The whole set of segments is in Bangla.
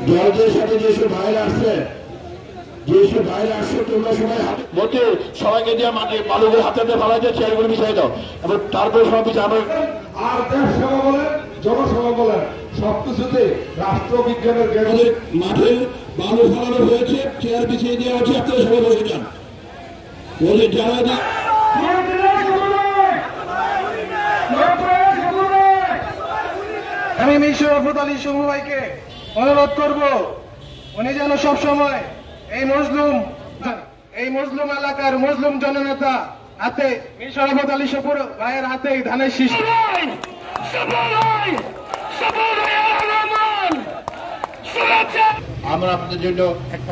জলদের সাথে যেসব ভাইরা আসছে তোমরা সবাই মতে সবাইকে দিয়ে মাঠে বালুগুলো হাতে ফেলাইছে, চেয়ারগুলো মিশাই দাও এবং তারপরে সব পিছিয়ে আর দেশ সেবা বলেন, জনসেবা বলেন, সবকিছুতে রাষ্ট্রবিজ্ঞানের জ্ঞানের মাঠে বালু ফেলানো হয়েছে, চেয়ার পিছিয়ে দেওয়া হচ্ছে, আপনারা সবাই বসে যান। বলে যারা আমি মিশর শরফত আলী সুমু ভাইকে অনুরোধ করব, উনি যেন সবসময় এই মজলুম এলাকার মজলুম জননেতা হাতে মিশর শরফত আলী সপুর ভাইয়ের হাতে ধানের শীষ। আমরা আপনাদের জন্য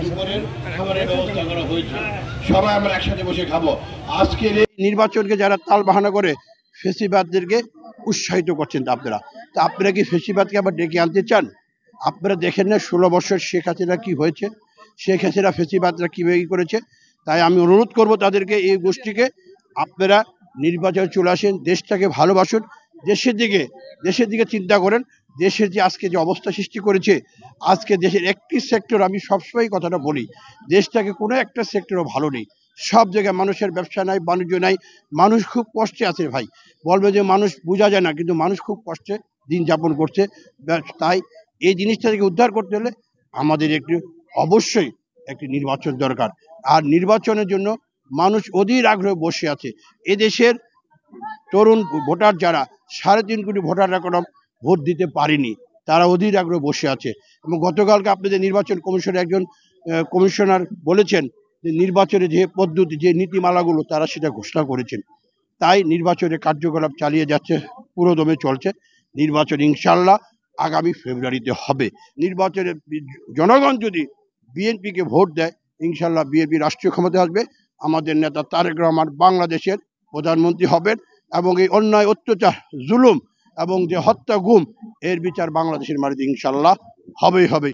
দুপুরের খাবারের ব্যবস্থা করা হয়েছে, সবাই আমরা একসাথে বসে খাবো। আজকের এই নির্বাচনকে যারা তাল বাহানা করে ফেসিবাদদেরকে উৎসাহিত করছেন আপনারা, তা আপনারা কি ফেসিবাদকে আবার ডেকে আনতে চান? আপনারা দেখেন না 16 বছর শেখ হাসিনা কি হয়েছে, শেখ হাসিনা ফেসিবাদরা কীভাবে করেছে। তাই আমি অনুরোধ করব তাদেরকে, এই গোষ্ঠীকে, আপনারা নির্বাচনে চলে আসেন, দেশটাকে ভালোবাসুন, দেশের দিকে চিন্তা করেন। দেশের যে আজকে যে অবস্থা সৃষ্টি করেছে, আজকে দেশের একটি সেক্টর, আমি সবসময় কথাটা বলি, দেশটাকে কোনো একটা সেক্টরও ভালো নেই। সব জায়গায় মানুষের ব্যবসা নাই, বাণিজ্য নাই, মানুষ খুব কষ্টে আছে ভাই। বলবে যে মানুষ বোঝা যায় না, কিন্তু মানুষ খুব কষ্টে দিন যাপন করছে। তাই এই জিনিসটা থেকে উদ্ধার করতে হলে আমাদের অবশ্যই একটি নির্বাচন দরকার। আর নির্বাচনের জন্য মানুষ অধীর আগ্রহে বসে আছে। এদেশের তরুণ ভোটার যারা 3.5 কোটি ভোটার এখনো ভোট দিতে পারেনি, তারা অধীর আগ্রহে বসে আছে। এবং গতকালকে আপনাদের নির্বাচন কমিশনের একজন কমিশনার বলেছেন যে নির্বাচনের যে পদ্ধতি, যে নীতিমালাগুলো তারা সেটা ঘোষণা করেছেন। তাই নির্বাচনের কার্যকলাপ চালিয়ে যাচ্ছে, পুরোদমে চলছে। নির্বাচন ইনশাল্লাহ আগামী ফেব্রুয়ারিতে হবে। নির্বাচনে জনগণ যদি বিএনপিকে ভোট দেয়, ইনশাল্লাহ বিএনপি রাষ্ট্রীয় ক্ষমতায় আসবে। আমাদের নেতা তারেক রহমান বাংলাদেশের প্রধানমন্ত্রী হবেন এবং এই অন্যায়, অত্যাচার, জুলুম এবং যে হত্যা, গুম, এর বিচার বাংলাদেশের মাটিতে ইনশাল্লাহ হবেই হবে।